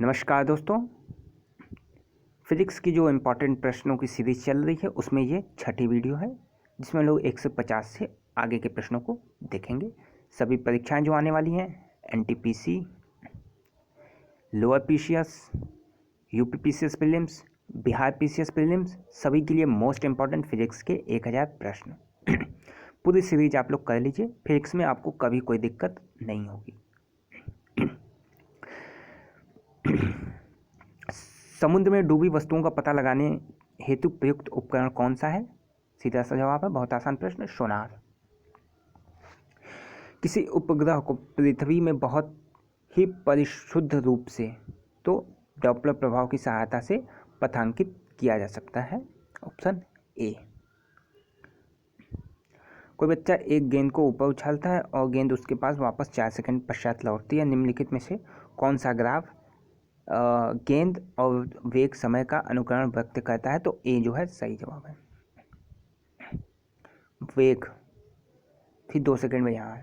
नमस्कार दोस्तों। फिजिक्स की जो इम्पोर्टेंट प्रश्नों की सीरीज चल रही है उसमें ये छठी वीडियो है, जिसमें लोग 150 से आगे के प्रश्नों को देखेंगे। सभी परीक्षाएं जो आने वाली हैं, NTPC, lower PCS, UP PCS prelims, Bihar PCS prelims, सभी के लिए मोस्ट इम्पॉर्टेंट फिजिक्स के 1000 प्रश्न पूरी सीरीज आप लोग कर लीजिए। फिजिक्स में आपको कभी कोई दिक्कत नहीं होगी। समुद्र में डूबी वस्तुओं का पता लगाने हेतु प्रयुक्त उपकरण कौन सा है? सीधा सा जवाब है, बहुत आसान प्रश्न, सोनार। किसी उपग्रह को पृथ्वी में बहुत ही परिशुद्ध रूप से तो डॉपलर प्रभाव की सहायता से पथांकित किया जा सकता है। Option A. कोई बच्चा एक गेंद को ऊपर उछालता है और गेंद उसके पास वापस 4 सेकंड पश्चात लौटती है। निम्नलिखित में से कौन सा ग्राफ गेंद और वेग समय का अनुकरण व्यक्त करता है? तो ए जो है सही जवाब है। वेग फिर 2 सेकंड में यहाँ,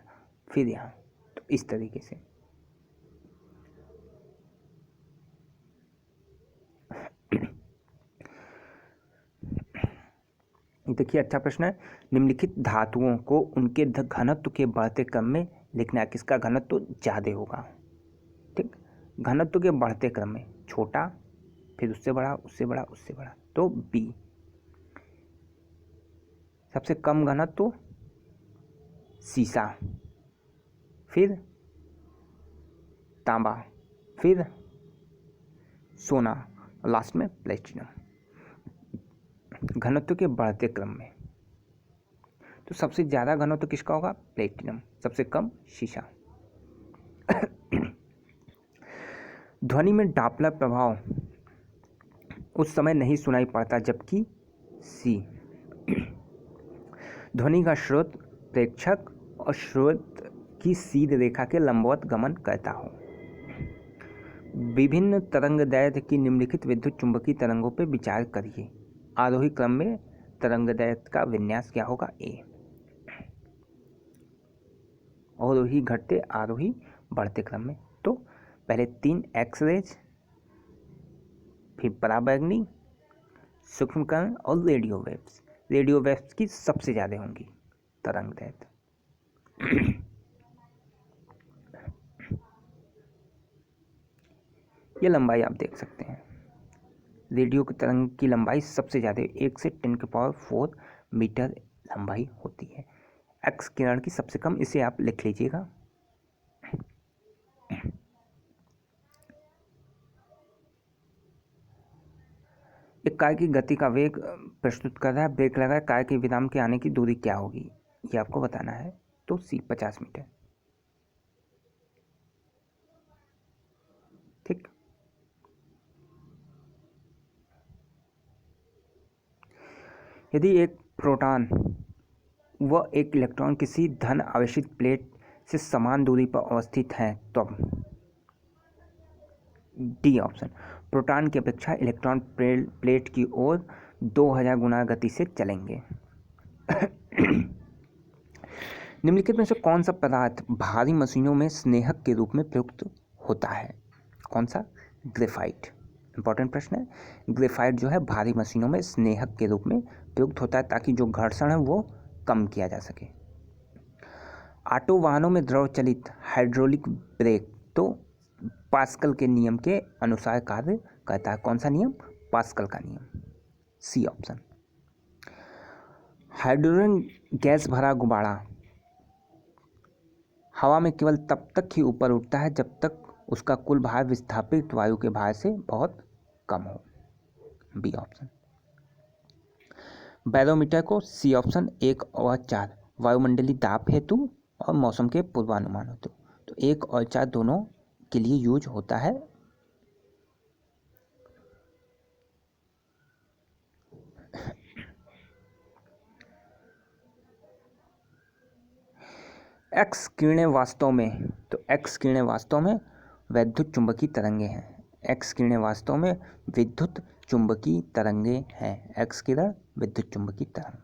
फिर यहाँ, तो इस तरीके से। देखिए, अच्छा प्रश्न है। निम्नलिखित धातुओं को उनके घनत्व के बढ़ते क्रम में लिखना है। किसका घनत्व ज़्यादा होगा? ठीक, घनत्व के बढ़ते क्रम में, छोटा फिर उससे बड़ा, उससे बड़ा, उससे बड़ा, तो बी। सबसे कम घनत्व सीसा, फिर तांबा, फिर सोना, लास्ट में प्लेटिनम। घनत्व के बढ़ते क्रम में तो सबसे ज़्यादा घनत्व किसका होगा? प्लेटिनम। सबसे कम शीशा। ध्वनि में डॉपलर प्रभाव उस समय नहीं सुनाई पड़ता जबकि सी। ध्वनि का स्रोत प्रेक्षक और स्रोत की सीध रेखा के लंबवत गमन करता हो। विभिन्न तरंगदैर्घ्य की निम्नलिखित विद्युत चुंबकीय तरंगों पर विचार करिए। आरोही क्रम में तरंगदैर्घ्य का विन्यास क्या होगा? ए। अवरोही घटते, आरोही बढ़ते क्रम में। तो पहले 3 एक्सरेज, फिर पराबैंगनी, सूक्ष्मकर्ण और रेडियो वेव्स। रेडियो वेव्स की सबसे ज़्यादा होंगी तरंगदैर्घ्य। ये लंबाई आप देख सकते हैं। रेडियो की तरंग की लंबाई सबसे ज़्यादा 1 से 10⁴ मीटर लंबाई होती है। एक्स किरण की सबसे कम, इसे आप लिख लीजिएगा। एक कार की गति का वेग प्रस्तुत कर रहा है, ब्रेक लगा, कार के विराम के आने की दूरी क्या होगी, ये आपको बताना है। तो सी 50 मीटर। ठीक। यदि एक प्रोटॉन व एक इलेक्ट्रॉन किसी धन आवेशित प्लेट से समान दूरी पर अवस्थित हैं तब डी ऑप्शन, प्रोटॉन की अपेक्षा इलेक्ट्रॉन प्लेट की ओर 2000 गुना गति से चलेंगे। निम्नलिखित में से कौन सा पदार्थ भारी मशीनों में स्नेहक के रूप में प्रयुक्त होता है? कौन सा? ग्रेफाइट। इंपॉर्टेंट प्रश्न है। ग्रेफाइट जो है भारी मशीनों में स्नेहक के रूप में प्रयुक्त होता है ताकि जो घर्षण है वो कम किया जा सके। ऑटो वाहनों में द्रव चलित हाइड्रोलिक ब्रेक तो पास्कल के नियम के अनुसार कार्य करता है। कौन सा नियम? पास्कल का नियम। C option. हाइड्रोजन गैस भरा गुब्बारा हवा में केवल तब तक ही ऊपर उठता है जब तक उसका कुल भार विस्थापित वायु के भार से बहुत कम हो। B option. बैरोमीटर को सी ऑप्शन 1 और 4 वायुमंडलीय दाब हेतु और मौसम के पूर्वानुमान हेतु, तो 1 और 4 दोनों के लिए यूज होता है। एक्स किरणें वास्तव में, तो एक्स किरणें वास्तव में वैद्युत चुंबकीय तरंगे हैं। एक्स किरणें वास्तव में विद्युत चुंबकीय तरंगे हैं। एक्स किरण विद्युत चुंबकीय तरंग।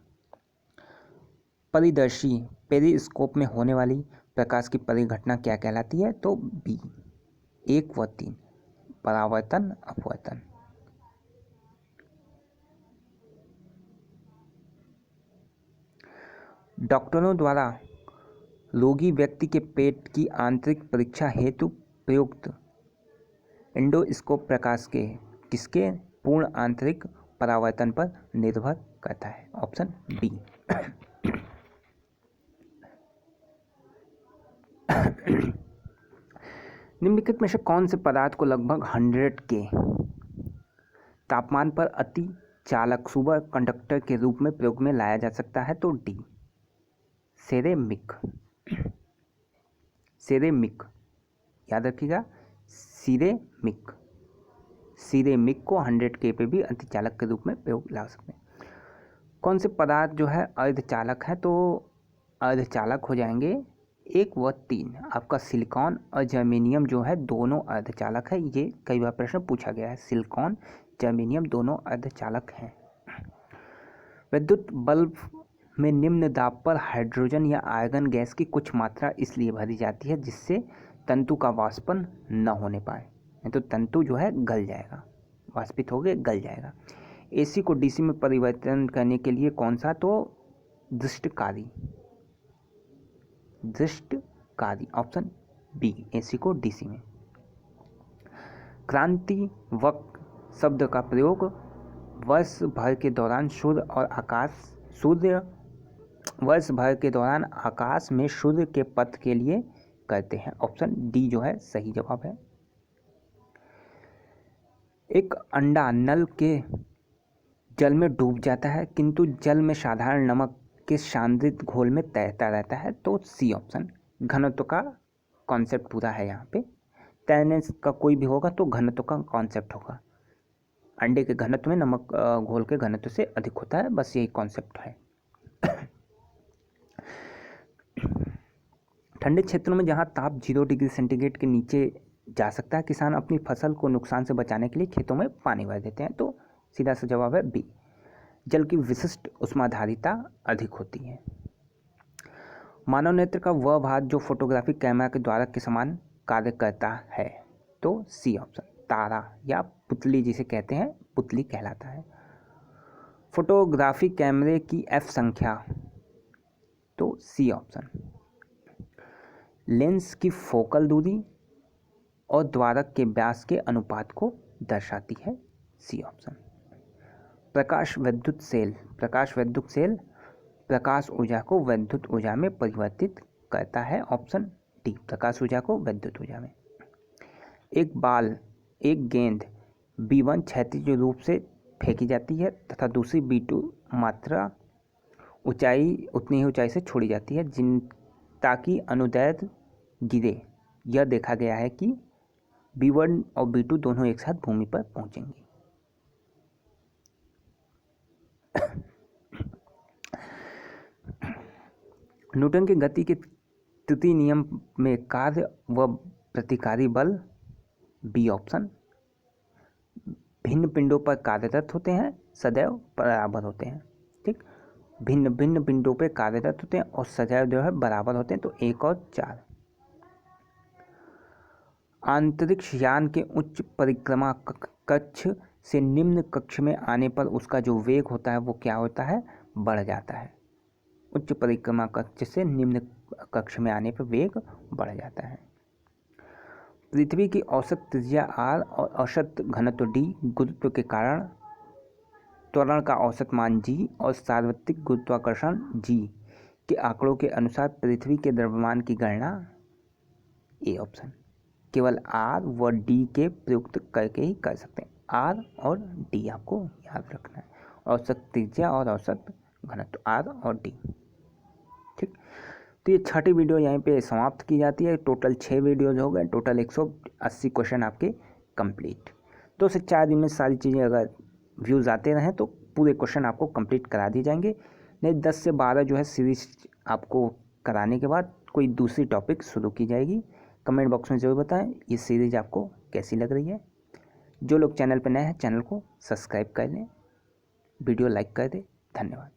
परिदर्शी पेरिस्कोप में होने वाली प्रकाश की परिघटना क्या कहलाती है? तो बी 1 व 3 परावर्तन अपवर्तन। डॉक्टरों द्वारा रोगी व्यक्ति के पेट की आंतरिक परीक्षा हेतु प्रयुक्त एंडोस्कोप प्रकाश के किसके पूर्ण आंतरिक परावर्तन पर निर्भर करता है? Option B. निम्नलिखित में से कौन से पदार्थ को लगभग 100 के तापमान पर अति चालक सुपर कंडक्टर के रूप में प्रयोग में लाया जा सकता है? तो डी, सेरेमिक। सेरेमिक याद रखिएगा, सिरेमिक। सिरेमिक को 100 के पे भी अतिचालक के रूप में प्रयोग ला सकते हैं। कौन से पदार्थ जो है अर्धचालक है? तो अर्धचालक हो जाएंगे 1 व 3। आपका सिलिकॉन और जर्मेनियम जो है दोनों अर्धचालक है। ये कई बार प्रश्न पूछा गया है। सिलिकॉन जर्मेनियम दोनों अर्धचालक हैं। विद्युत बल्ब में निम्न दाब पर हाइड्रोजन या आर्गन गैस की कुछ मात्रा इसलिए भरी जाती है जिससे तंतु का वाष्पन न होने पाए, नहीं तो तंतु जो है गल जाएगा, वाष्पित हो गए गल जाएगा। एसी को डीसी में परिवर्तन करने के लिए कौन सा? तो दृष्टकारी। दृष्टकारी ऑप्शन बी, एसी को डीसी में। क्रांतिवक शब्द का प्रयोग वर्ष भर के दौरान वर्ष भर के दौरान आकाश में सूर्य के पथ के लिए करते हैं। ऑप्शन डी जो है सही जवाब है। एक अंडा नल के जल में डूब जाता है किंतु जल में साधारण नमक के सांद्रित घोल में तैरता रहता है। तो सी ऑप्शन। घनत्व का कॉन्सेप्ट पूरा है यहाँ पे। तैरने का कोई भी होगा तो घनत्व का कॉन्सेप्ट होगा। अंडे के घनत्व में नमक घोल के घनत्व से अधिक होता है, बस यही कॉन्सेप्ट है। ठंडे क्षेत्रों में जहाँ ताप 0 डिग्री सेंटीग्रेड के नीचे जा सकता है, किसान अपनी फसल को नुकसान से बचाने के लिए खेतों में पानी भर देते हैं। तो सीधा सा जवाब है बी, जल की विशिष्ट ऊष्माधारिता अधिक होती है। मानव नेत्र का वह भाग जो फोटोग्राफिक कैमरा के द्वारा के समान कार्य करता है। तो सी ऑप्शन। तारा या पुतली जिसे कहते हैं, पुतली कहलाता है। फोटोग्राफिक कैमरे की एफ संख्या? तो सी ऑप्शन। लेंस की फोकल दूरी और द्वारक के व्यास के अनुपात को दर्शाती है। C option. प्रकाश विद्युत सेल प्रकाश ऊर्जा को विद्युत ऊर्जा में परिवर्तित करता है। ऑप्शन डी, प्रकाश ऊर्जा को विद्युत ऊर्जा में। एक गेंद B1 क्षैतिज रूप से फेंकी जाती है तथा दूसरी B2 मात्रा उतनी ही ऊंचाई से छोड़ी जाती है ताकि अनुदैर्ध्य गिरे। यह देखा गया है कि B1 और B2 दोनों एक साथ भूमि पर पहुंचेंगे। न्यूटन के गति के तृतीय नियम में कार्य व प्रतिकारी बल? B option. भिन्न पिंडों पर कार्यरत होते हैं, सदैव बराबर होते हैं। ठीक, भिन्न भिन्न पिंडों पर कार्यरत होते हैं और सदैव जो है बराबर होते हैं। तो 1 और 4। अंतरिक्ष यान के उच्च परिक्रमा कक्ष से निम्न कक्ष में आने पर उसका जो वेग होता है वो क्या होता है? बढ़ जाता है। उच्च परिक्रमा कक्ष से निम्न कक्ष में आने पर वेग बढ़ जाता है। पृथ्वी की औसत त्रिज्या r और औसत घनत्व d, गुरुत्व के कारण त्वरण का औसत मान g और सार्वत्रिक गुरुत्वाकर्षण g के आंकड़ों के अनुसार पृथ्वी के द्रव्यमान की गणना? A option. केवल r व d के प्रयुक्त करके ही कर सकते हैं। r और d आपको याद रखना है। औसत त्रिज्या और औसत घनत्व, r और d। ठीक, तो ये 6ठी वीडियो यहीं पे समाप्त की जाती है। टोटल 6 वीडियोज हो गए, टोटल 180 क्वेश्चन आपके कंप्लीट। 2 से 4 दिन में सारी चीज़ें अगर व्यूज़ आते रहें तो पूरे क्वेश्चन आपको कंप्लीट करा दिए जाएंगे। नहीं 10 से 12 जो है सीरीज आपको कराने के बाद कोई दूसरी टॉपिक शुरू की जाएगी। कमेंट बॉक्स में ज़रूर बताएं ये सीरीज आपको कैसी लग रही है। जो लोग चैनल पर नए हैं चैनल को सब्सक्राइब कर लें, वीडियो लाइक कर दें। धन्यवाद।